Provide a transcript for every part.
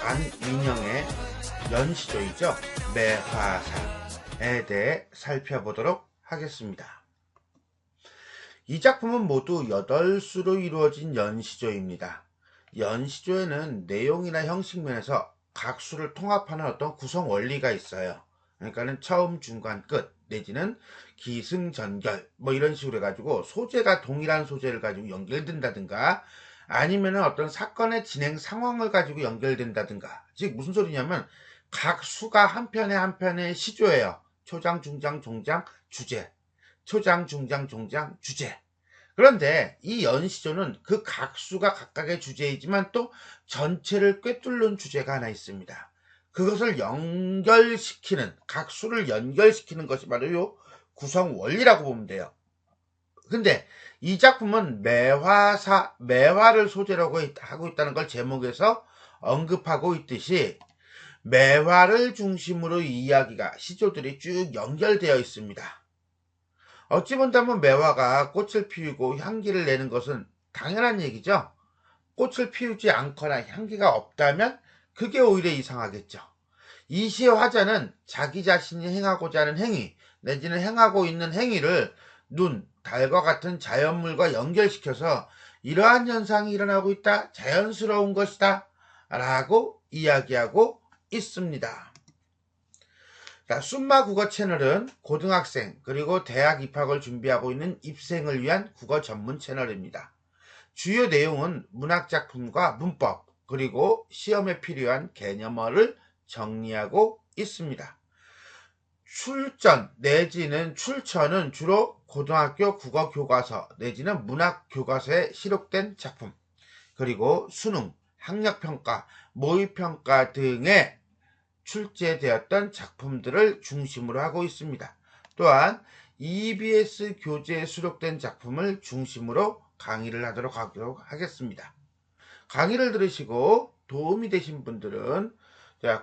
안민영의 연시조이죠. 매화사에 대해 살펴보도록 하겠습니다. 이 작품은 모두 8수로 이루어진 연시조입니다. 연시조에는 내용이나 형식 면에서 각 수를 통합하는 어떤 구성 원리가 있어요. 그러니까는 처음, 중간, 끝 내지는 기승전결 뭐 이런 식으로 해가지고 소재가 동일한 소재를 가지고 연결된다든가 아니면은 어떤 사건의 진행 상황을 가지고 연결된다든가. 즉 무슨 소리냐면 각 수가 한 편에 한 편의 시조예요. 초장, 중장, 종장, 주제. 초장, 중장, 종장, 주제. 그런데 이 연시조는 그 각 수가 각각의 주제이지만 또 전체를 꿰뚫는 주제가 하나 있습니다. 그것을 연결시키는, 각 수를 연결시키는 것이 바로 요 구성 원리라고 보면 돼요. 근데 이 작품은 매화를 소재라고 하고 있다는 걸 제목에서 언급하고 있듯이 매화를 중심으로 이야기가, 시조들이 쭉 연결되어 있습니다. 어찌 본다면 매화가 꽃을 피우고 향기를 내는 것은 당연한 얘기죠. 꽃을 피우지 않거나 향기가 없다면 그게 오히려 이상하겠죠. 이 시의 화자는 자기 자신이 행하고자 하는 행위 내지는 행하고 있는 행위를 눈, 달과 같은 자연물과 연결시켜서 이러한 현상이 일어나고 있다, 자연스러운 것이다 라고 이야기하고 있습니다. 순마 국어 채널은 고등학생 그리고 대학 입학을 준비하고 있는 입생을 위한 국어 전문 채널입니다. 주요 내용은 문학작품과 문법 그리고 시험에 필요한 개념어를 정리하고 있습니다. 출전 내지는 출처는 주로 고등학교 국어 교과서 내지는 문학 교과서에 시록된 작품, 그리고 수능, 학력평가, 모의평가 등에 출제되었던 작품들을 중심으로 하고 있습니다. 또한 EBS 교재에 수록된 작품을 중심으로 강의를 하도록 하겠습니다. 강의를 들으시고 도움이 되신 분들은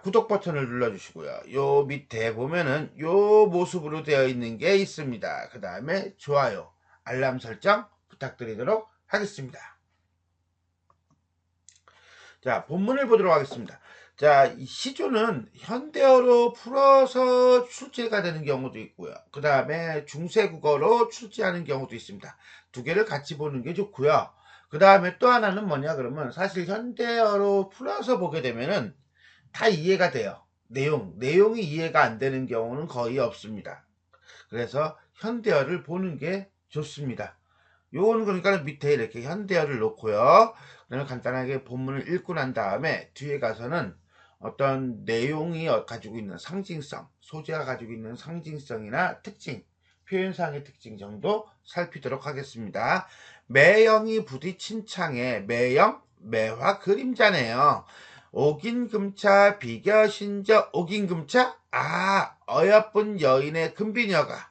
구독 버튼을 눌러주시고요. 요 밑에 보면은 요 모습으로 되어 있는 게 있습니다. 그 다음에 좋아요, 알람 설정 부탁드리도록 하겠습니다. 자, 본문을 보도록 하겠습니다. 자, 이 시조는 현대어로 풀어서 출제가 되는 경우도 있고요. 그 다음에 중세국어로 출제하는 경우도 있습니다. 두 개를 같이 보는 게 좋고요. 그 다음에 또 하나는 뭐냐 그러면 사실 현대어로 풀어서 보게 되면은 다 이해가 돼요. 내용이 이해가 안 되는 경우는 거의 없습니다. 그래서 현대어를 보는 게 좋습니다. 요거는 그러니까 밑에 이렇게 현대어를 놓고요. 그다음에 간단하게 본문을 읽고 난 다음에 뒤에 가서는 어떤 내용이 가지고 있는 상징성, 소재가 가지고 있는 상징성이나 특징, 표현상의 특징 정도 살피도록 하겠습니다. 매형이 부딪힌 창에, 매형, 매화 그림자네요. 옥인금차 비겨신저. 옥인금차? 어여쁜 여인의 금비녀가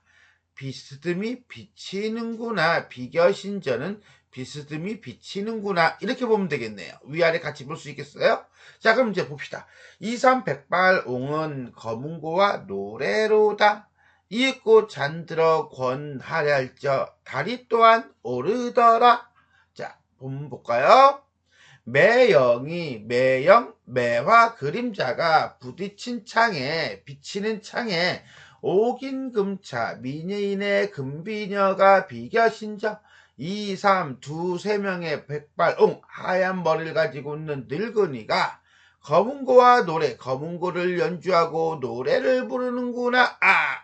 비스듬히 비치는구나. 비겨신저는 비스듬히 비치는구나. 이렇게 보면 되겠네요. 위아래 같이 볼 수 있겠어요? 자, 그럼 이제 봅시다. 이삼백발옹은 검은고와 노래로다. 이윽고 잔들어 권하랄저 다리 또한 오르더라. 자, 본문 볼까요? 매형, 매화 그림자가 부딪힌 창에, 비치는 창에 옥인금차, 미녀인의 금비녀가 비겨신저. 2, 3, 두세 명의 백발옹, 하얀 머리를 가지고 있는 늙은이가 검은고와 노래, 검은고를 연주하고 노래를 부르는구나.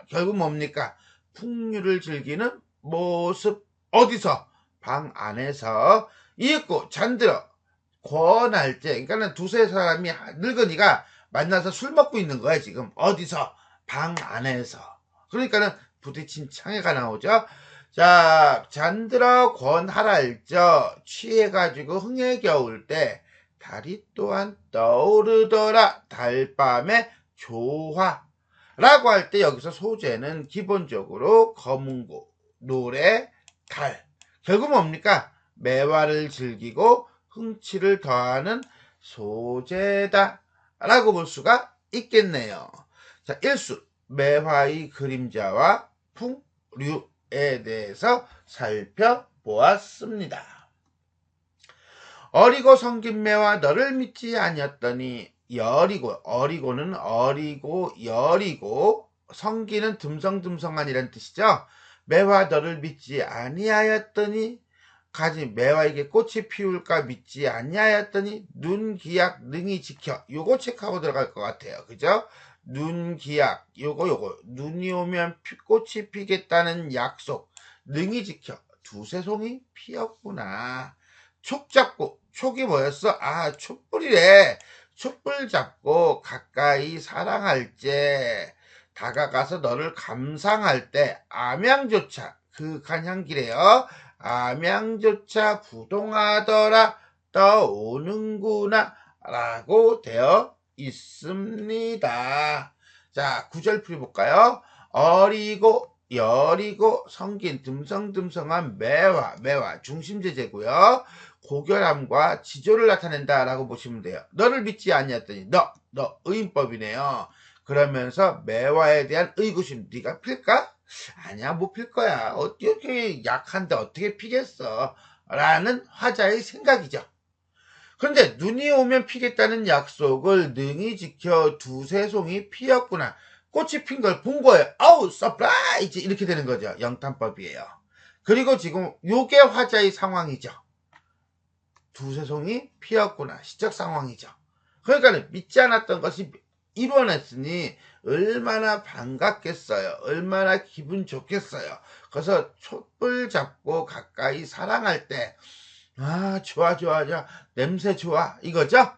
결국 뭡니까? 풍류를 즐기는 모습. 어디서? 방 안에서. 이윽고 잔들어 권할 때, 그러니까는 두세 사람이, 늙은이가 만나서 술 먹고 있는 거야 지금. 어디서? 방 안에서. 그러니까는 부딪힌 창에가 나오죠. 자, 잔들어 권하랄저, 취해가지고 흥에 겨울 때 달이 또한 떠오르더라. 달밤의 조화 라고 할 때 여기서 소재는 기본적으로 검은고, 노래, 달. 결국 뭡니까? 매화를 즐기고 흥취를 더하는 소재다 라고 볼 수가 있겠네요. 자, 1수 매화의 그림자와 풍류에 대해서 살펴보았습니다. 어리고 성긴 매화 너를 믿지 아니었더니 여리고, 어리고는 어리고 여리고, 성기는 듬성듬성한이란 뜻이죠. 매화 너를 믿지 아니하였더니 가지 매화에게 꽃이 피울까 믿지 아니하였더니 눈 기약 능히 지켜. 요거 체크하고 들어갈 것 같아요. 그죠? 눈 기약 요거 눈이 오면 꽃이 피겠다는 약속 능히 지켜. 두세 송이 피었구나. 촉 잡고, 촉이 뭐였어? 아, 촛불이래. 촛불 잡고 가까이 사랑할 때, 다가가서 너를 감상할 때 암양조차 그윽한 향기래요. 암양조차 부동하더라 떠오는구나 라고 되어 있습니다. 자, 구절 풀어볼까요? 어리고 여리고 성긴 듬성듬성한 매화 중심제제고요. 고결함과 지조를 나타낸다 라고 보시면 돼요. 너를 믿지 아니었더니 너 의인법이네요. 그러면서 매화에 대한 의구심 네가 필까? 아니야, 못 필 거야. 어떻게 약한데 어떻게 피겠어? 라는 화자의 생각이죠. 그런데 눈이 오면 피겠다는 약속을 능히 지켜 두세 송이 피었구나. 꽃이 핀 걸 본 거예요. 아우, 서프라이즈! 이렇게 되는 거죠. 영탄법이에요. 그리고 지금 요게 화자의 상황이죠. 두세 송이 피었구나. 시적 상황이죠. 그러니까 믿지 않았던 것이 이뤄냈으니 얼마나 반갑겠어요. 얼마나 기분 좋겠어요. 그래서 촛불 잡고 가까이 사랑할 때, 아, 좋아. 냄새 좋아. 이거죠?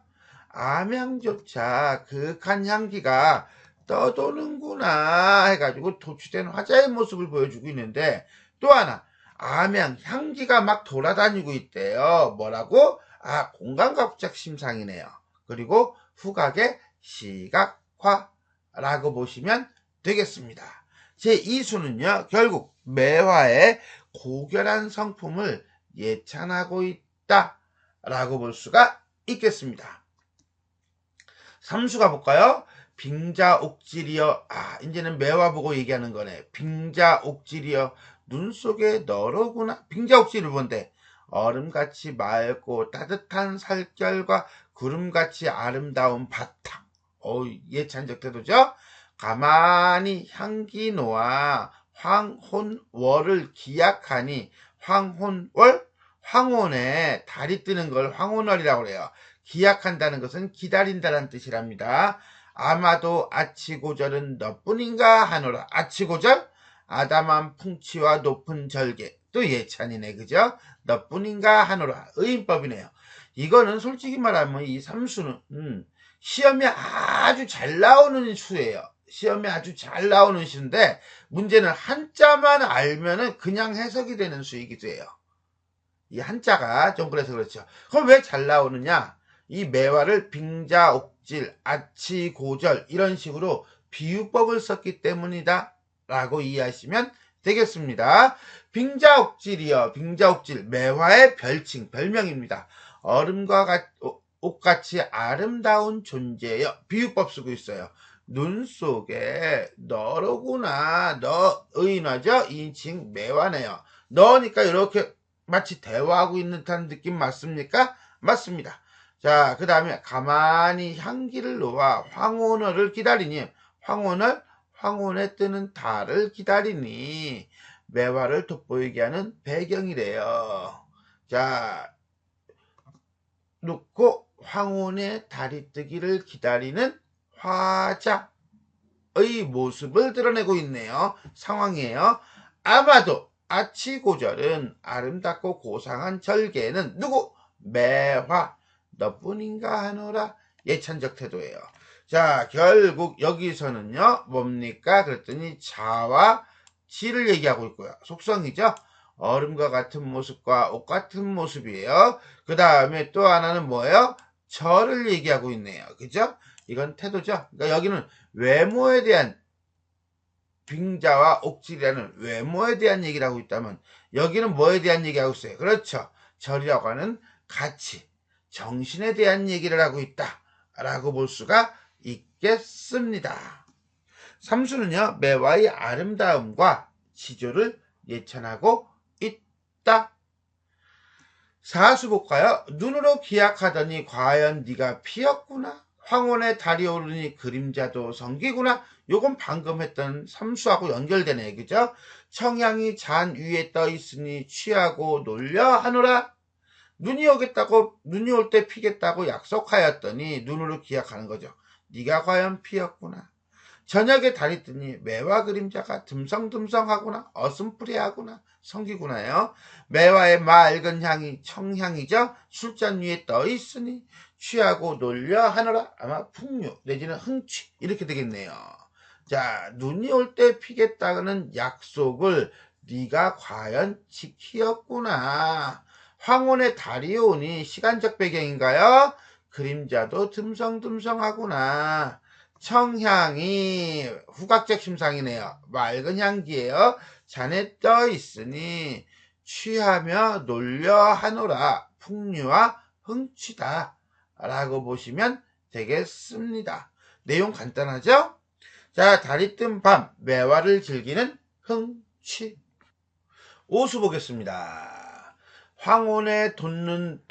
암향조차 그윽한 향기가 떠도는구나 해가지고 도취된 화자의 모습을 보여주고 있는데, 또 하나, 암향, 향기가 막 돌아다니고 있대요. 뭐라고? 아, 공간각적 심상이네요. 그리고 후각의 시각화라고 보시면 되겠습니다. 제2수는요, 결국 매화의 고결한 성품을 예찬하고 있다라고 볼 수가 있겠습니다. 3수 가볼까요? 빙자옥질이여. 아, 이제는 매화 보고 얘기하는 거네. 빙자옥질이여. 눈 속에 너로구나. 빙자옥질을 본데 얼음같이 맑고 따뜻한 살결과 구름같이 아름다운 바탕. 예찬적 태도죠. 가만히 향기 놓아 황혼월을 기약하니. 황혼월, 황혼에 달이 뜨는 걸 황혼월이라고 그래요. 기약한다는 것은 기다린다는 뜻이랍니다. 아마도 아치고절은 너뿐인가 하노라. 아치고절? 아담한 풍치와 높은 절개. 또 예찬이네, 그죠? 너뿐인가 하노라. 의인법이네요. 이거는 솔직히 말하면 이 삼수는 시험에 아주 잘 나오는 수예요. 시험에 아주 잘 나오는 수인데, 문제는 한자만 알면은 그냥 해석이 되는 수이기도 해요. 이 한자가 좀 그래서 그렇죠. 그럼 왜 잘 나오느냐? 이 매화를 빙자옥질, 아치고절 이런 식으로 비유법을 썼기 때문이다 라고 이해하시면 되겠습니다. 빙자옥질이요. 빙자옥질, 매화의 별칭, 별명입니다. 얼음과 옷같이 아름다운 존재예요. 비유법 쓰고 있어요. 눈 속에 너로구나. 너 의인화죠? 인칭 매화네요. 너니까 이렇게 마치 대화하고 있는 듯한 느낌 맞습니까? 맞습니다. 자, 그 다음에 가만히 향기를 놓아 황혼월을 기다리니. 황혼월, 황혼에 뜨는 달을 기다리니. 매화를 돋보이게 하는 배경이래요. 자, 놓고 황혼에 달이 뜨기를 기다리는 화자의 모습을 드러내고 있네요. 상황이에요. 아마도 아치고절은 아름답고 고상한 절개는 누구? 매화 너뿐인가 하노라. 예찬적 태도예요. 자, 결국 여기서는요 뭡니까? 그랬더니 자와 지를 얘기하고 있고요. 속성이죠. 얼음과 같은 모습과 옷 같은 모습이에요. 그 다음에 또 하나는 뭐예요? 절을 얘기하고 있네요. 그죠? 이건 태도죠. 그러니까 여기는 외모에 대한, 빙자와 옥질이라는 외모에 대한 얘기를 하고 있다면, 여기는 뭐에 대한 얘기하고 있어요? 그렇죠. 절이라고 하는 가치, 정신에 대한 얘기를 하고 있다 라고 볼 수가 있겠습니다. 3수는요 매화의 아름다움과 지조를 예찬하고 있다. 4수 볼까요? 눈으로 기약하더니 과연 네가 피었구나. 황혼의 달이 오르니 그림자도 성기구나. 요건 방금 했던 삼수하고 연결되네. 그죠? 청향이 잔 위에 떠 있으니 취하고 놀려 하노라. 눈이 올 때 피겠다고 약속하였더니 눈으로 기약하는 거죠. 네가 과연 피었구나. 저녁에 달이 뜨니 매화 그림자가 듬성듬성하구나. 어슴푸레하구나. 성기구나요. 매화의 맑은 향이 청향이죠. 술잔 위에 떠 있으니 취하고 놀려 하노라. 아마 풍류 내지는 흥취 이렇게 되겠네요. 자, 눈이 올 때 피겠다는 약속을 네가 과연 지키었구나. 황혼의 달이 오니 시간적 배경인가요? 그림자도 듬성듬성하구나. 청향이 후각적 심상이네요. 맑은 향기예요. 잔에 떠 있으니 취하며 놀려 하노라. 풍류와 흥취다 라고 보시면 되겠습니다. 내용 간단하죠? 자, 달이 뜬 밤 매화를 즐기는 흥취. 오수 보겠습니다. 황혼에 돋는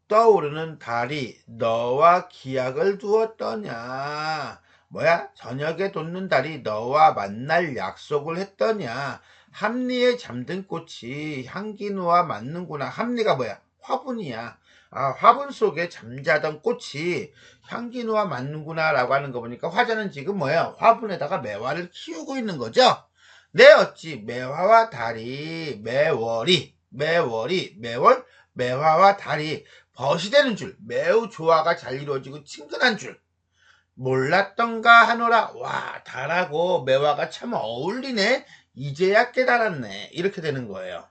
떠오르는 달이 너와 기약을 두었더냐. 뭐야? 저녁에 돋는 달이 너와 만날 약속을 했더냐. 함리에 잠든 꽃이 향기누와 맞는구나. 함리가 뭐야? 화분이야. 화분 속에 잠자던 꽃이 향기누와 맞는구나 라고 하는 거 보니까 화자는 지금 뭐야? 화분에다가 매화를 키우고 있는 거죠? 네, 어찌 매화와 달이 매월 매화와 달이 벗이 되는 줄, 매우 조화가 잘 이루어지고 친근한 줄 몰랐던가 하노라. 와, 달하고 매화가 참 어울리네. 이제야 깨달았네. 이렇게 되는 거예요.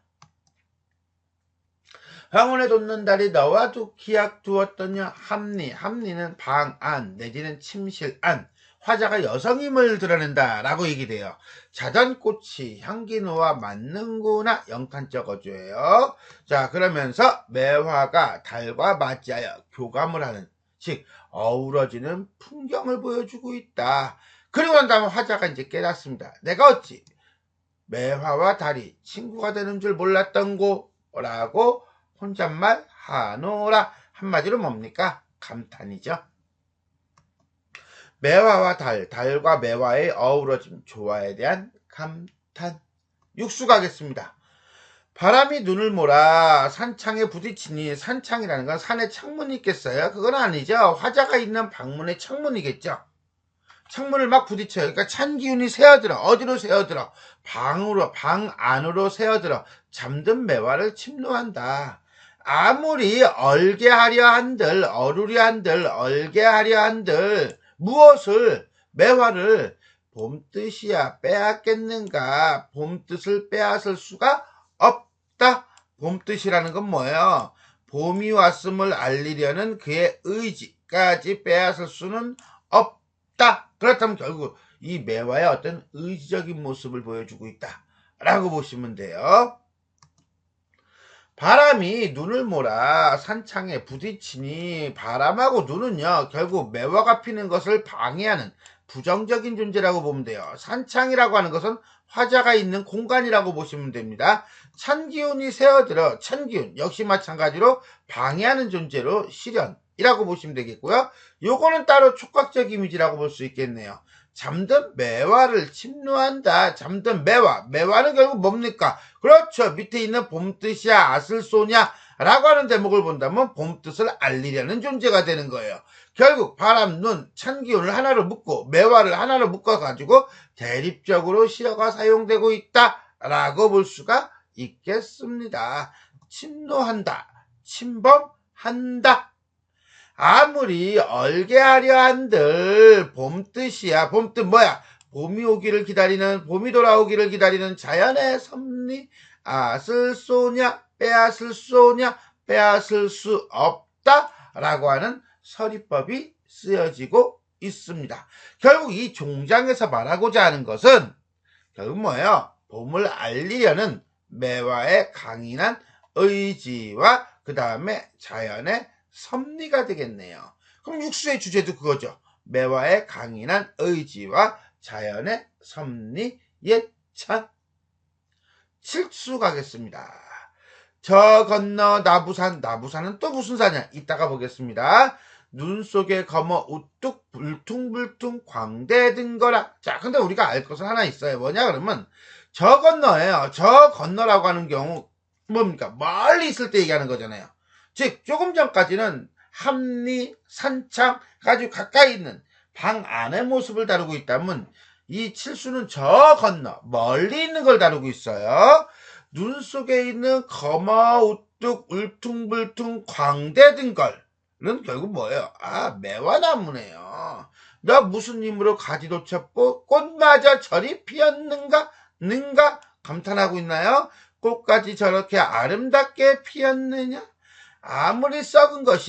황혼에 돋는 달이 너와 기약 두었더냐. 함리는 방안 내지는 침실안, 화자가 여성임을 드러낸다 라고 얘기돼요. 자던 꽃이 향기누와 맞는구나. 영탄적 어조예요. 자, 그러면서 매화가 달과 맞이하여 교감을 하는, 즉 어우러지는 풍경을 보여주고 있다. 그리고 난 다음에 화자가 이제 깨닫습니다. 내가 어찌 매화와 달이 친구가 되는 줄 몰랐던고 라고 혼잣말 하노라. 한마디로 뭡니까? 감탄이죠. 매화와 달과 매화의 어우러짐, 조화에 대한 감탄. 육수 가겠습니다. 바람이 눈을 몰아 산창에 부딪히니, 산창이라는 건 산에 창문이 있겠어요? 그건 아니죠. 화자가 있는 방문의 창문이겠죠. 창문을 막 부딪혀요. 그러니까 찬 기운이 새어들어. 어디로 새어들어? 방 안으로 새어들어 잠든 매화를 침노한다. 아무리 얼게하려 한들, 얼게하려 한들 무엇을? 매화를 봄뜻이야 빼앗겠는가? 봄뜻을 빼앗을 수가 없다. 봄뜻이라는 건 뭐예요? 봄이 왔음을 알리려는 그의 의지까지 빼앗을 수는 없다. 그렇다면 결국 이 매화의 어떤 의지적인 모습을 보여주고 있다 라고 보시면 돼요. 바람이 눈을 몰아 산창에 부딪히니, 바람하고 눈은요 결국 매화가 피는 것을 방해하는 부정적인 존재라고 보면 돼요. 산창이라고 하는 것은 화자가 있는 공간이라고 보시면 됩니다. 찬기운이 새어들어, 찬기운 역시 마찬가지로 방해하는 존재로 실현이라고 보시면 되겠고요. 요거는 따로 촉각적 이미지라고 볼 수 있겠네요. 잠든 매화를 침노한다. 잠든 매화는 결국 뭡니까? 그렇죠. 밑에 있는 봄뜻이야 아슬소냐 라고 하는 대목을 본다면 봄뜻을 알리려는 존재가 되는 거예요. 결국 바람, 눈, 찬기운을 하나로 묶고 매화를 하나로 묶어가지고 대립적으로 시어가 사용되고 있다 라고 볼 수가 있겠습니다. 침노한다, 침범한다. 아무리 얼게하려 한들 봄뜻이야. 봄뜻 뭐야? 봄이 돌아오기를 기다리는 자연의 섭리. 아슬소냐 빼앗을 수 없다 라고 하는 서리법이 쓰여지고 있습니다. 결국 이 종장에서 말하고자 하는 것은 결국 뭐예요? 봄을 알리려는 매화의 강인한 의지와 그 다음에 자연의 섭리가 되겠네요. 그럼 육수의 주제도 그거죠. 매화의 강인한 의지와 자연의 섭리, 예찬. 칠수 가겠습니다. 저 건너 나부산은 또 무슨 산이야? 이따가 보겠습니다. 눈 속에 검어 우뚝 불퉁불퉁 광대든거라. 자, 근데 우리가 알 것은 하나 있어요. 뭐냐 그러면 저 건너예요. 저 건너라고 하는 경우 뭡니까? 멀리 있을 때 얘기하는 거잖아요. 즉 조금 전까지는 함리, 산창 아주 가까이 있는 방 안의 모습을 다루고 있다면 이 칠수는 저 건너 멀리 있는 걸 다루고 있어요. 눈 속에 있는 검어 우뚝 울퉁불퉁 광대든 걸은 결국 뭐예요? 아, 매화나무네요. 너 무슨 힘으로 가지도 쳤고 꽃마저 저리 피었는가 능가 감탄하고 있나요? 꽃까지 저렇게 아름답게 피었느냐? 아무리 썩은 것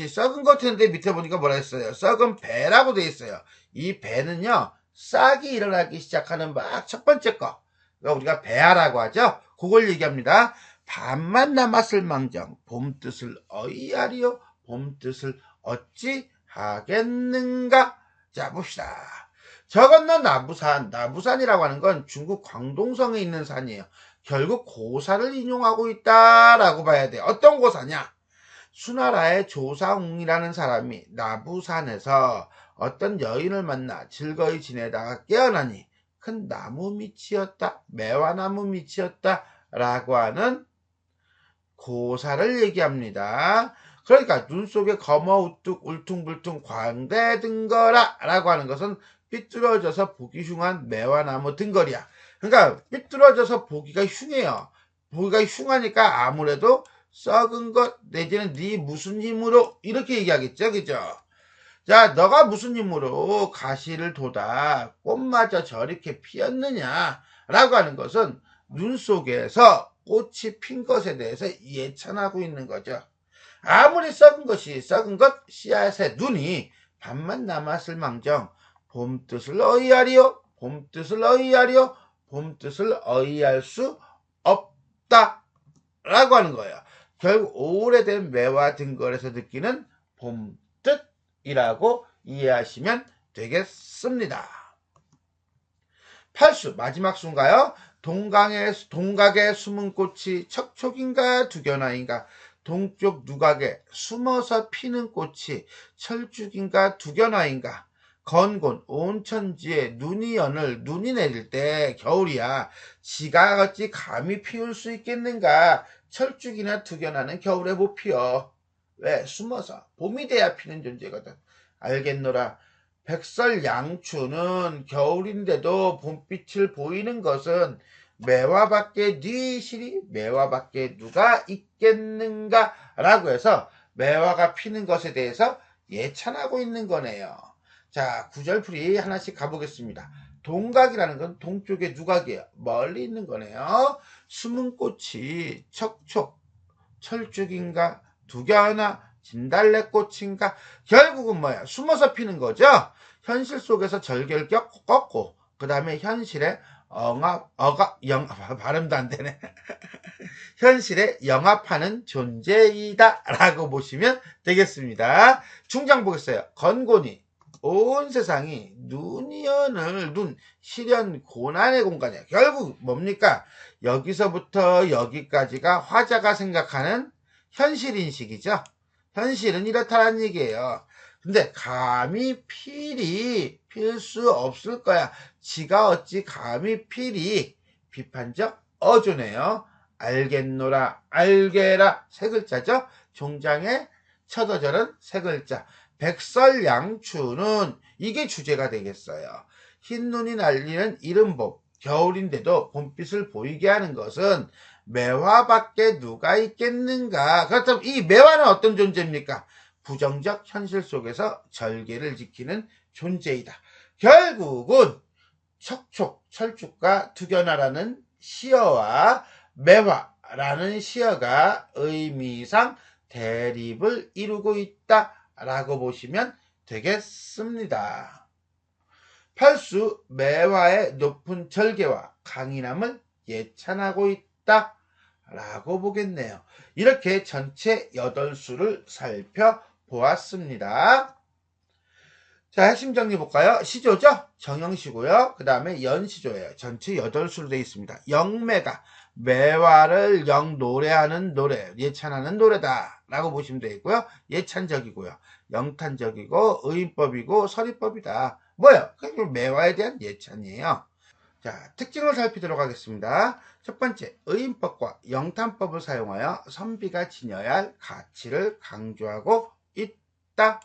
같은데 밑에 보니까 뭐라 했어요? 썩은 배라고 돼 있어요. 이 배는요, 싹이 일어나기 시작하는 막 첫 번째 거. 그러니까 우리가 배아라고 하죠? 그걸 얘기합니다. 밤만 남았을 망정, 봄 뜻을 어이하리요, 봄 뜻을 어찌 하겠는가? 자, 봅시다. 저 건너 나부산이라고 하는 건 중국 광동성에 있는 산이에요. 결국 고사를 인용하고 있다라고 봐야 돼요. 어떤 고사냐? 수나라의 조사웅이라는 사람이 나부산에서 어떤 여인을 만나 즐거이 지내다가 깨어나니 큰 나무 밑이었다, 매화나무 밑이었다 라고 하는 고사를 얘기합니다. 그러니까 눈 속에 검어 우뚝 울퉁불퉁 광대등거라 라고 하는 것은 삐뚤어져서 보기 흉한 매화나무 등거리야. 그러니까 삐뚤어져서 보기가 흉해요. 보기가 흉하니까 아무래도 썩은 것 내지는 네 무슨 힘으로 이렇게 얘기하겠죠, 그죠? 자, 너가 무슨 힘으로 가시를 돋아 꽃마저 저렇게 피었느냐 라고 하는 것은 눈 속에서 꽃이 핀 것에 대해서 예찬하고 있는 거죠. 아무리 썩은 것 씨앗의 눈이 밤만 남았을 망정 봄 뜻을 어이하리요, 봄 뜻을 어이하리요, 봄 뜻을 어이할 수 없다 라고 하는 거예요. 결국 오래된 매화 등걸에서 느끼는 봄 뜻이라고 이해하시면 되겠습니다. 8수 마지막 수인가요? 동각에 숨은 꽃이 척촉인가 두견화인가, 동쪽 누각에 숨어서 피는 꽃이 철쭉인가 두견화인가, 건곤 온천지에 눈이 내릴 때 겨울이야. 지가 어찌 감히 피울 수 있겠는가. 철쭉이나 두견화는 겨울에 못 피어. 왜? 숨어서. 봄이 돼야 피는 존재거든. 알겠노라. 백설양추는 겨울인데도 봄빛을 보이는 것은 매화밖에 매화밖에 누가 있겠는가 라고 해서 매화가 피는 것에 대해서 예찬하고 있는 거네요. 자, 구절풀이 하나씩 가보겠습니다. 동각이라는 건 동쪽의 누각이에요. 멀리 있는 거네요. 숨은 꽃이 척촉, 철쭉인가, 두견화, 진달래꽃인가. 결국은 뭐야? 숨어서 피는 거죠. 현실 속에서 절개를 꺾고 그 다음에 현실에 발음도 안 되네. 현실에 영합하는 존재이다 라고 보시면 되겠습니다. 중장 보겠어요. 건곤이 온 세상이 눈, 시련, 고난의 공간이야. 결국 뭡니까? 여기서부터 여기까지가 화자가 생각하는 현실인식이죠. 현실은 이렇다는 얘기예요. 근데 감히 필이 필 수 없을 거야. 지가 어찌 감히 필이 비판적 어조네요. 알겠노라, 알게라 세 글자죠. 종장에 첫 어절은 세 글자. 백설양추는 이게 주제가 되겠어요. 흰눈이 날리는 이른 봄, 겨울인데도 봄빛을 보이게 하는 것은 매화밖에 누가 있겠는가. 그렇다면 이 매화는 어떤 존재입니까? 부정적 현실 속에서 절개를 지키는 존재이다. 결국은 척촉, 철쭉과 두견화라는 시어와 매화라는 시어가 의미상 대립을 이루고 있다라고 보시면 되겠습니다. 8수 매화의 높은 절개와 강인함을 예찬하고 있다라고 보겠네요. 이렇게 전체 8수를 살펴보았습니다. 자, 핵심 정리 볼까요? 시조죠? 정형시고요. 그 다음에 연시조예요. 전체 8수로 되어 있습니다. 영매가 매화를 노래하는 노래, 예찬하는 노래다 라고 보시면 되겠고요. 예찬적이고요. 영탄적이고 의인법이고 서리법이다. 뭐예요? 그냥 매화에 대한 예찬이에요. 자, 특징을 살피도록 하겠습니다. 첫 번째, 의인법과 영탄법을 사용하여 선비가 지녀야 할 가치를 강조하고 있다.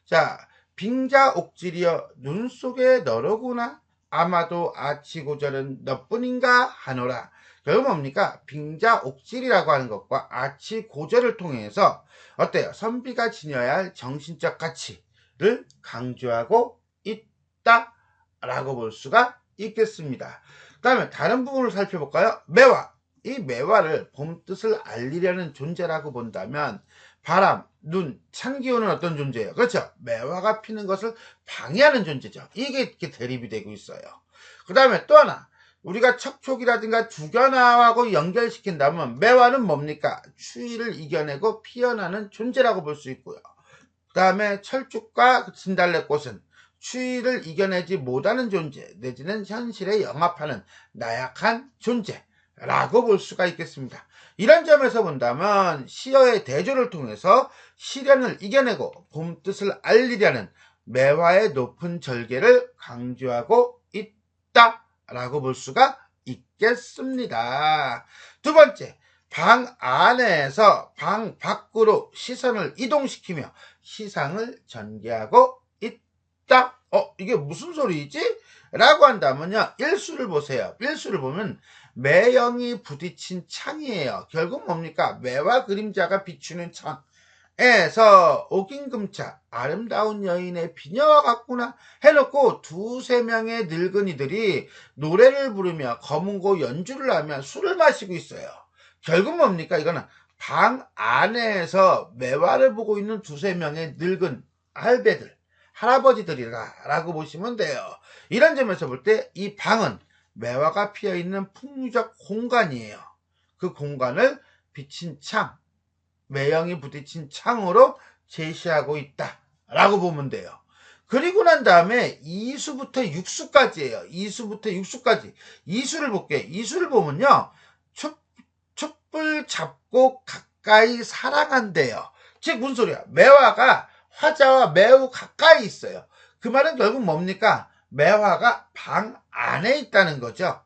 자, 빙자옥질이여 눈 속에 너로구나. 아마도 아치고절은 너뿐인가 하노라. 결국 뭡니까? 빙자옥질이라고 하는 것과 아치고절을 통해서 어때요? 선비가 지녀야 할 정신적 가치를 강조하고 있다 라고 볼 수가 있겠습니다. 그 다음에 다른 부분을 살펴볼까요? 매화. 이 매화를 봄뜻을 알리려는 존재라고 본다면 바람, 눈, 찬 기운은 어떤 존재예요? 그렇죠? 매화가 피는 것을 방해하는 존재죠. 이게 이렇게 대립이 되고 있어요. 그 다음에 또 하나, 우리가 척촉이라든가 주견화하고 연결시킨다면 매화는 뭡니까? 추위를 이겨내고 피어나는 존재라고 볼 수 있고요. 그 다음에 철쭉과 진달래꽃은 추위를 이겨내지 못하는 존재 내지는 현실에 영합하는 나약한 존재라고 볼 수가 있겠습니다. 이런 점에서 본다면 시어의 대조를 통해서 시련을 이겨내고 봄뜻을 알리려는 매화의 높은 절개를 강조하고 있다라고 볼 수가 있겠습니다. 두 번째, 방 안에서 방 밖으로 시선을 이동시키며 시상을 전개하고 있다. 이게 무슨 소리지? 라고 한다면요, 일수를 보세요. 일수를 보면 매형이 부딪힌 창이에요. 결국 뭡니까? 매와 그림자가 비추는 창에서 옥임금차 아름다운 여인의 비녀와 같구나 해놓고 두세 명의 늙은이들이 노래를 부르며 검은고 연주를 하며 술을 마시고 있어요. 결국 뭡니까? 이거는 방 안에서 매화를 보고 있는 두세 명의 늙은 할배들, 할아버지들이라고 보시면 돼요. 이런 점에서 볼 때 이 방은 매화가 피어있는 풍류적 공간이에요. 그 공간을 비친 창, 매형이 부딪힌 창으로 제시하고 있다라고 보면 돼요. 그리고 난 다음에 2수부터 6수까지예요. 2수부터 6수까지. 2수를 볼게요. 2수를 보면요, 촛불 잡고 가까이 사랑한대요. 즉 무슨 소리야? 매화가 화자와 매우 가까이 있어요. 그 말은 결국 뭡니까? 매화가 방 안에 있다는 거죠.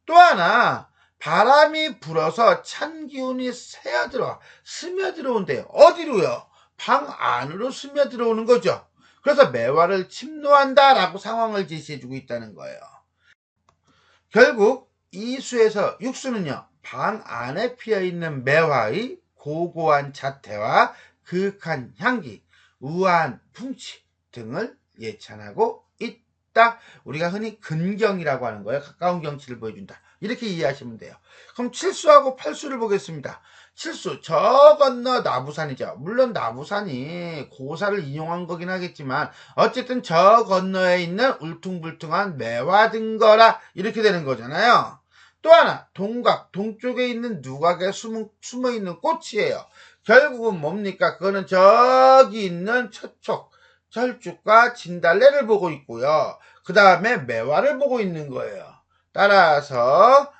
또 하나, 바람이 불어서 찬 기운이 스며들어온대요. 어디로요? 방 안으로 스며들어오는 거죠. 그래서 매화를 침노한다라고 상황을 제시해주고 있다는 거예요. 결국 2수에서 6수는요, 방 안에 피어있는 매화의 고고한 자태와 그윽한 향기, 우아한 풍치 등을 예찬하고 있다. 우리가 흔히 근경이라고 하는 거예요. 가까운 경치를 보여준다. 이렇게 이해하시면 돼요. 그럼 7수하고 8수를 보겠습니다. 7수, 저 건너 나부산이죠. 물론 나부산이 고사를 인용한 거긴 하겠지만 어쨌든 저 건너에 있는 울퉁불퉁한 매화 등거라 이렇게 되는 거잖아요. 또 하나, 동각, 동쪽에 있는 누각에 숨어있는 꽃이에요. 결국은 뭡니까? 그거는 저기 있는 척촉, 철쭉과 진달래를 보고 있고요. 그 다음에 매화를 보고 있는 거예요. 따라서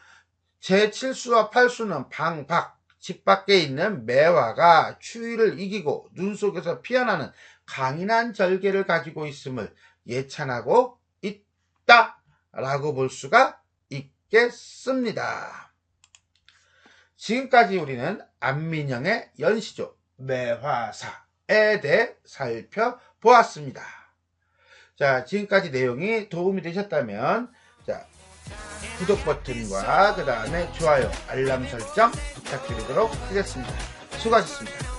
제7수와 8수는 방 밖, 집 밖에 있는 매화가 추위를 이기고 눈 속에서 피어나는 강인한 절개를 가지고 있음을 예찬하고 있다라고 볼 수가 있겠습니다. 지금까지 우리는 안민영의 연시조 매화사에 대해 살펴보았습니다. 자, 지금까지 내용이 도움이 되셨다면 자, 구독 버튼과 그 다음에 좋아요, 알람 설정 부탁드리도록 하겠습니다. 수고하셨습니다.